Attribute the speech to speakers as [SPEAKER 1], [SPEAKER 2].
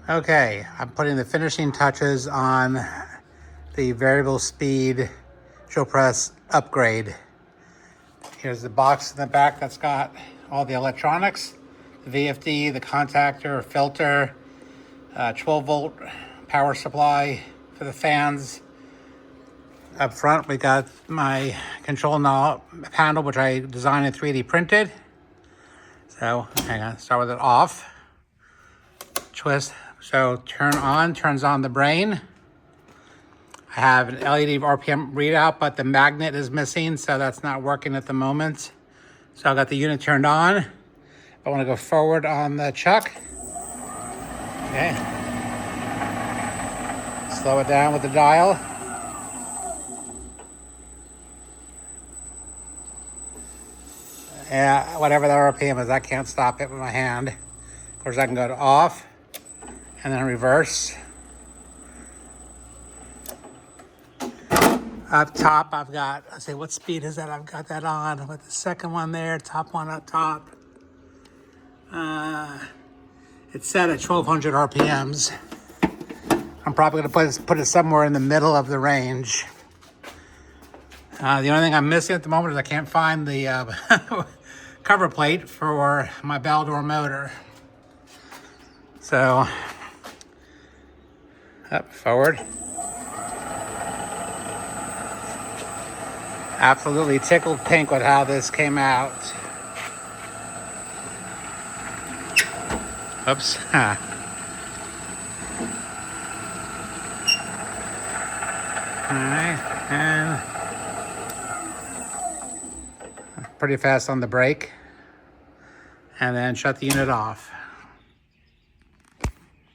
[SPEAKER 1] Okay, I'm putting the finishing touches on the variable speed drill press upgrade. Here's the box in the back that's got all the electronics, the VFD, the contactor, filter, 12 volt power supply for the fans. Up front, we got my control knob panel, which I designed and 3D printed. So hang on, start with it off. Twist. So turn on, turns on the brain. I have an LED RPM readout, but the magnet is missing, so that's not working at the moment. So I got the unit turned on. I want to go forward on the chuck. Okay. Slow it down with the dial. Yeah, whatever the RPM is, I can't stop it with my hand. Of course, I can go to off and then reverse. Up top, I've got, let's see, what speed is that? I've got that on with the second one there, top one up top. It's set at 1200 RPMs. I'm probably gonna put it somewhere in the middle of the range. The only thing I'm missing at the moment is I can't find the cover plate for my Baldor motor. So, up, forward. Absolutely tickled pink with how this came out. Oops. Alright, and pretty fast on the brake. And then shut the unit off.